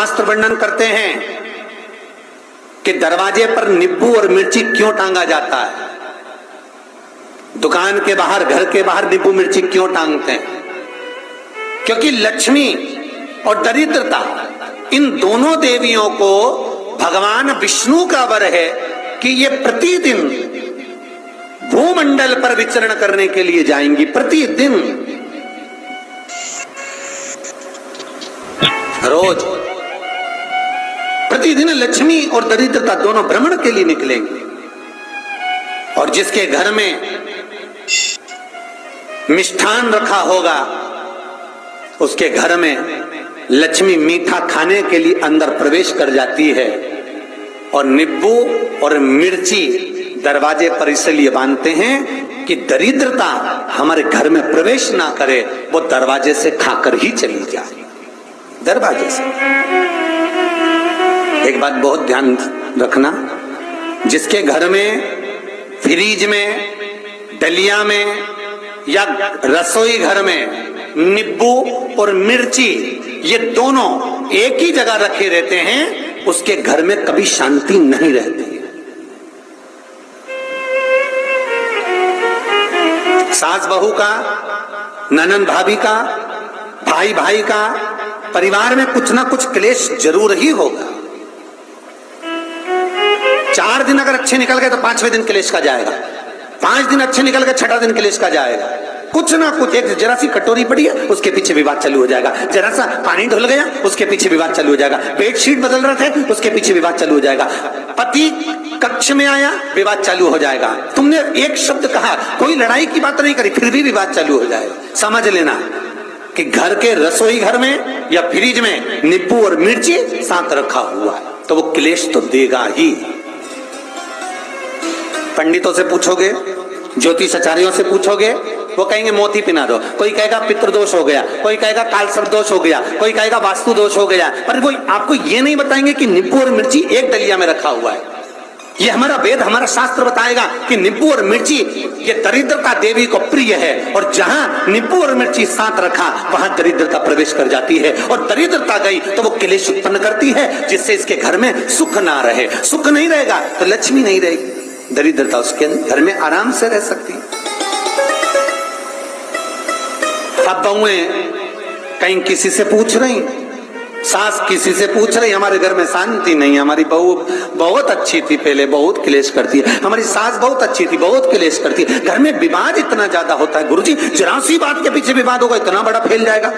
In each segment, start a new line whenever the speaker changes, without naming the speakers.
शास्त्र वर्णन करते हैं कि दरवाजे पर नींबू और मिर्ची क्यों टांगा जाता है, दुकान के बाहर, घर के बाहर नींबू मिर्ची क्यों टांगते हैं? क्योंकि लक्ष्मी और दरिद्रता, इन दोनों देवियों को भगवान विष्णु का वर है कि ये प्रतिदिन भूमंडल पर विचरण करने के लिए जाएंगी। प्रतिदिन, रोज प्रतिदिन लक्ष्मी और दरिद्रता दोनों भ्रमण के लिए निकलेंगे। और जिसके घर में मिष्ठान रखा होगा, उसके घर में लक्ष्मी मीठा खाने के लिए अंदर प्रवेश कर जाती है। और नींबू और मिर्ची दरवाजे पर इसलिए बांधते हैं कि दरिद्रता हमारे घर में प्रवेश ना करे, वो दरवाजे से खाकर ही चली जाए। दरवाजे से। एक बात बहुत ध्यान रखना, जिसके घर में फ्रिज में, डलिया में या रसोई घर में नींबू और मिर्ची ये दोनों एक ही जगह रखे रहते हैं, उसके घर में कभी शांति नहीं रहती। सास बहू का, ननंद भाभी का, भाई भाई का, परिवार में कुछ ना कुछ क्लेश जरूर ही होगा। 4 दिन अगर अच्छे निकल गए तो 5वें दिन क्लेश का जाएगा, 5 दिन अच्छे निकल गए 6वां दिन क्लेश का जाएगा। कुछ ना कुछ, एक जरा सी कटोरी पड़ी है उसके पीछे विवाद चालू हो जाएगा, जरा सा पानी ढुल गया उसके पीछे विवाद चालू हो जाएगा, बेडशीट बदल रहे थे उसके पीछे विवाद चालू हो जाएगा, पति कक्ष में आया विवाद चालू हो जाएगा, तुमने एक शब्द कहा, कोई लड़ाई की बात नहीं करी, फिर भी विवाद चालू हो जाएगा। समझ लेना कि घर के रसोई घर में या फ्रिज में नींबू और मिर्ची साथ रखा हुआ है तो वो क्लेश तो देगा ही। पंडितों से पूछोगे, ज्योतिषाचार्यों से पूछोगे, वो कहेंगे मोती पिना दो, कोई कहेगा पितृदोष हो गया, कोई कहेगा कालसर्प दोष हो गया, कोई कहेगा वास्तु दोष हो गया, पर वो आपको ये नहीं बताएंगे कि नींबू और मिर्ची एक डलिया में रखा हुआ है। ये हमारा वेद, हमारा शास्त्र बताएगा कि नींबू और मिर्ची ये दरिद्रता देवी को प्रिय है, और जहां नींबू और मिर्ची साथ रखा वहां दरिद्रता प्रवेश कर जाती है, और दरिद्रता गई तो वो क्लेश उत्पन्न करती है, जिससे इसके घर में सुख ना रहे। सुख नहीं रहेगा तो लक्ष्मी नहीं रहेगी, दरिद्रता उसके घर में आराम से रह सकती है। अब बहुएं कहीं किसी से पूछ रही, सास किसी से पूछ रही, हमारे घर में शांति नहीं, हमारी बहू बहुत अच्छी थी, पहले बहुत क्लेश करती है, हमारी सास बहुत अच्छी थी, बहुत क्लेश करती है, घर में विवाद इतना ज्यादा होता है। गुरुजी, जरा सी बात के पीछे विवाद होगा इतना बड़ा फैल जाएगा,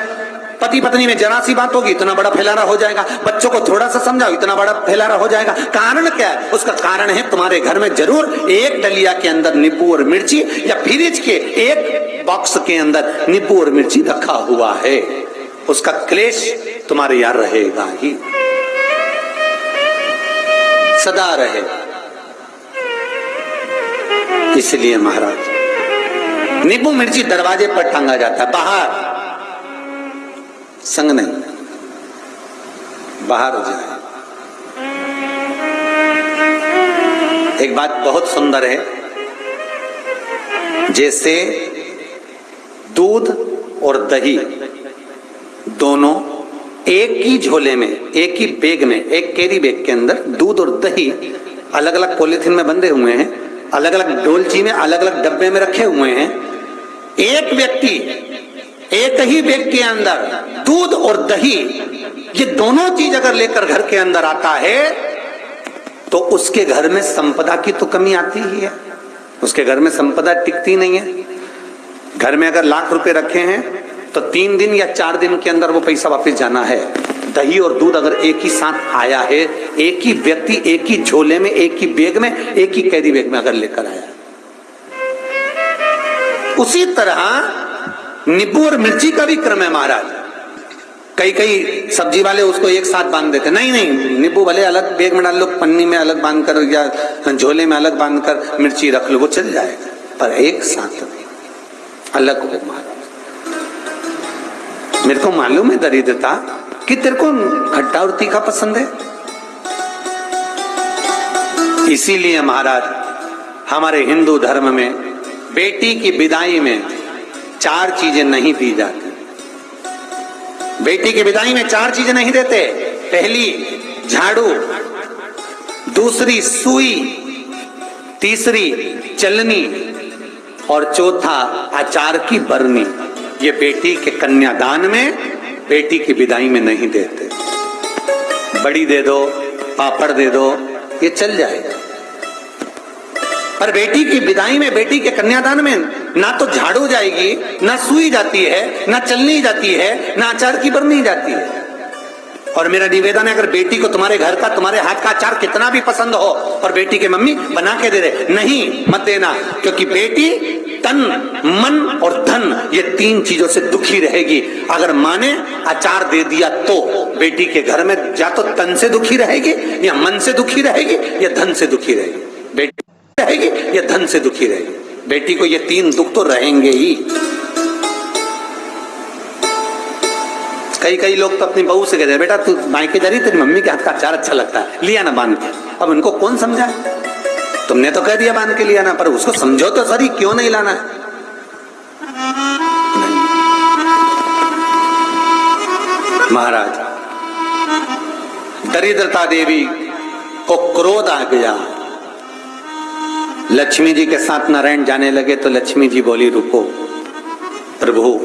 पति पत्नी में जरा सी बात होगी इतना बड़ा फैलाना हो जाएगा, बच्चों को थोड़ा सा समझाओ इतना बड़ा फैलाना हो जाएगा। कारण क्या है? उसका कारण है तुम्हारे घर में जरूर एक डलिया के अंदर नींबू और मिर्ची या फ्रिज के एक बॉक्स के अंदर नींबू और मिर्ची रखा हुआ है, उसका क्लेश तुम्हारे यार रहेगा ही, सदा रहे। इसलिए महाराज नींबू मिर्ची दरवाजे पर टांगा जाता है, बाहर संग नहीं, बाहर हो जाए। एक बात बहुत सुंदर है, जैसे दूध और दही दोनों एक ही झोले में, एक ही बैग में, एक कैरी बैग के अंदर दूध और दही अलग अलग पॉलिथीन में बंधे हुए हैं, अलग अलग डोलची में, अलग अलग डब्बे में रखे हुए हैं। एक व्यक्ति एक ही बैग के अंदर दूध और दही ये दोनों चीज अगर लेकर घर के अंदर आता है तो उसके घर में संपदा की तो कमी आती ही है, उसके घर में संपदा टिकती नहीं है। घर में अगर लाख रुपए रखे हैं तो 3 दिन या 4 दिन के अंदर वो पैसा वापस जाना है। दही और दूध अगर एक ही साथ आया है, एक ही व्यक्ति एक ही झोले में, एक ही बैग में, एक ही कैरी बैग में अगर लेकर आया, उसी तरह नींबू और मिर्ची का भी क्रम है महाराज। कई सब्जी वाले उसको एक साथ बांध देते, नहीं नहीं, नींबू भले अलग बैग में डाल लो, पन्नी में अलग बांध कर या झोले में अलग बांध कर मिर्ची रख लो, वो चल जाएगा, पर एक साथ नहीं, अलग हो महाराज। मेरे को मालूम है दरिद्रता कि तेरे को खट्टा और तीखा पसंद है, इसीलिए महाराज हमारे हिंदू धर्म में बेटी की विदाई में 4 चीजें नहीं दी जाती। बेटी की विदाई में 4 चीजें नहीं देते। पहली झाड़ू, दूसरी सुई, तीसरी चलनी और चौथा अचार की बरनी। ये बेटी के कन्यादान में, बेटी की विदाई में नहीं देते। बड़ी दे दो, पापड़ दे दो, ये चल जाएगा, पर बेटी की विदाई में, बेटी के कन्यादान में ना तो झाड़ू जाएगी, ना सुई जाती है, ना चलनी जाती है, ना अचार की बरनी जाती है। और मेरा निवेदन है, अगर बेटी को तुम्हारे घर का, तुम्हारे हाथ का अचार कितना भी पसंद हो और बेटी के मम्मी बना के दे रहे, नहीं, मत देना, क्योंकि बेटी तन, मन और धन, ये तीन चीजों से दुखी रहेगी। अगर माँ ने अचार दे दिया तो बेटी के घर में या तो तन से दुखी रहेगी, या मन से दुखी रहेगी, या धन से दुखी रहेगी। बेटी रहेगी या धन से दुखी रहेगी। बेटी को ये तीन दुख तो रहेंगे ही। कई लोग तो अपनी बहू से कहते हैं, बेटा तू मायके जा रही, तेरी मम्मी के हाथ का अचार अच्छा लगता है, लिया ना बांध के। अब उनको कौन समझाए? तुमने तो कह दिया बांध के लिया ना, पर उसको समझो तो सही, क्यों नहीं लाना है? महाराज, दरिद्रता देवी को क्रोध आ गया। लक्ष्मी जी के साथ नारायण जाने लगे तो लक्ष्मी जी बोली, रुको प्रभु,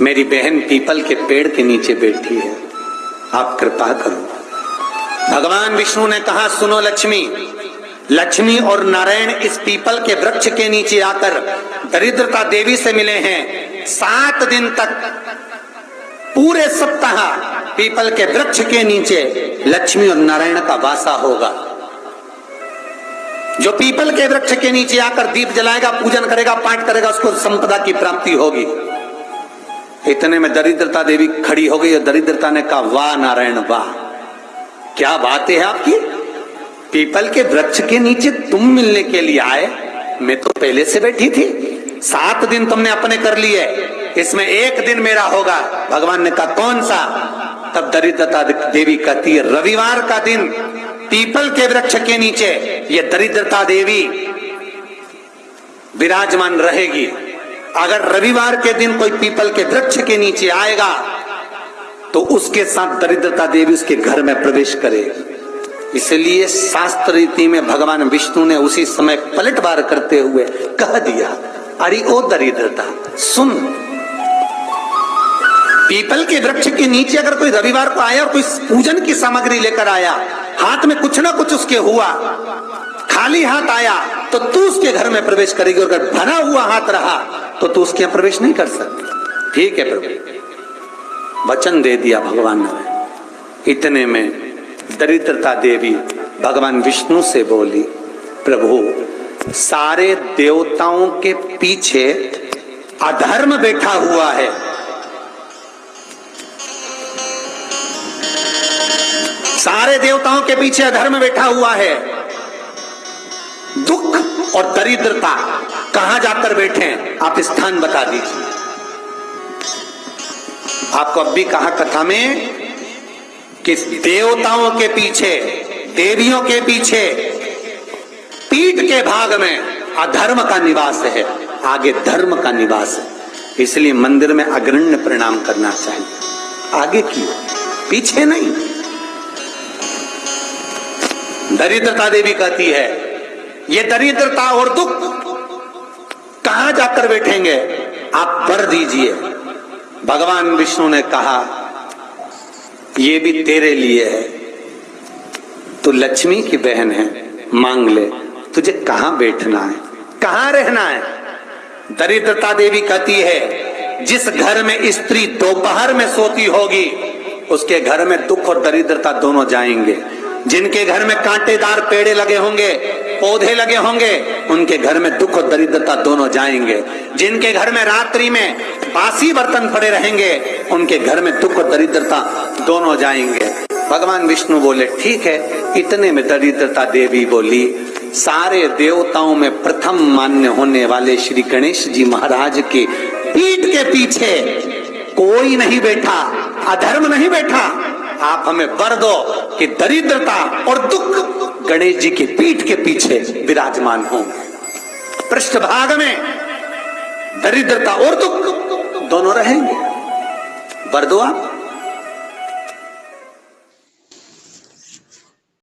मेरी बहन पीपल के पेड़ के नीचे बैठी है, आप कृपा करो। भगवान विष्णु ने कहा, सुनो लक्ष्मी, लक्ष्मी और नारायण इस पीपल के वृक्ष के नीचे आकर दरिद्रता देवी से मिले हैं। 7 दिन तक, पूरे सप्ताह पीपल के वृक्ष के नीचे लक्ष्मी और नारायण का वासा होगा। जो पीपल के वृक्ष के नीचे आकर दीप जलाएगा, पूजन करेगा, पाठ करेगा, उसको संपदा की प्राप्ति होगी। इतने में दरिद्रता देवी खड़ी हो गई और दरिद्रता ने कहा, वाह नारायण वाह, क्या बात है आपकी, पीपल के वृक्ष के नीचे तुम मिलने के लिए आए, मैं तो पहले से बैठी थी। 7 दिन तुमने अपने कर लिए, इसमें 1 दिन मेरा होगा। भगवान ने कहा, कौन सा? तब दरिद्रता देवी कहती है, रविवार का दिन पीपल के वृक्ष के नीचे ये दरिद्रता देवी विराजमान रहेगी। अगर रविवार के दिन कोई पीपल के वृक्ष के नीचे आएगा तो उसके साथ दरिद्रता देवी उसके घर में प्रवेश करेगी। इसलिए शास्त्र रीति में भगवान विष्णु ने उसी समय पलटवार करते हुए कह दिया, अरे ओ दरिद्रता सुन, पीपल के वृक्ष के नीचे अगर कोई रविवार को आया और कोई पूजन की सामग्री लेकर आया, हाथ में कुछ ना कुछ उसके हुआ, खाली हाथ आया, तो तू उसके घर में प्रवेश करेगी। और अगर भरा हुआ हाथ रहा तो तू उसके यहाँ प्रवेश नहीं कर सकती। ठीक है प्रभु, वचन दे दिया भगवान ने। इतने में दरिद्रता देवी भगवान विष्णु से बोली, प्रभु सारे देवताओं के पीछे अधर्म बैठा हुआ है, सारे देवताओं के पीछे अधर्म बैठा हुआ है। दुख और दरिद्रता कहां जाकर बैठे हैं, आप स्थान बता दीजिए। आपको अब भी कहा कथा में कि देवताओं के पीछे, देवियों के पीछे पीठ के भाग में अधर्म का निवास है, आगे धर्म का निवास है। इसलिए मंदिर में अग्रण्य प्रणाम करना चाहिए, आगे क्यों, पीछे नहीं। दरिद्रता देवी कहती है, ये दरिद्रता और दुख कहां जाकर बैठेंगे, आप वर दीजिए। भगवान विष्णु ने कहा, ये भी तेरे लिए है, तू लक्ष्मी की बहन है, मांग ले, तुझे कहां बैठना है, कहां रहना है। दरिद्रता देवी कहती है, जिस घर में स्त्री दोपहर में सोती होगी उसके घर में दुख और दरिद्रता दोनों जाएंगे। जिनके घर में कांटेदार पेड़े लगे होंगे, पौधे लगे होंगे, उनके घर में दुख और दरिद्रता दोनों जाएंगे। जिनके घर में रात्रि में बासी बर्तन पड़े रहेंगे, उनके घर में दुख और दरिद्रता दोनों जाएंगे। भगवान विष्णु बोले, ठीक है। इतने में दरिद्रता देवी बोली, सारे देवताओं में प्रथम मान्य होने वाले श्री गणेश जी महाराज के पीठ के पीछे कोई नहीं बैठा, अधर्म नहीं बैठा। आप हमें वर दो कि दरिद्रता और दुख गणेश जी के पीठ के पीछे विराजमान हो। पृष्ठभाग में दरिद्रता और दुख दोनों रहेंगे, वर दो आप।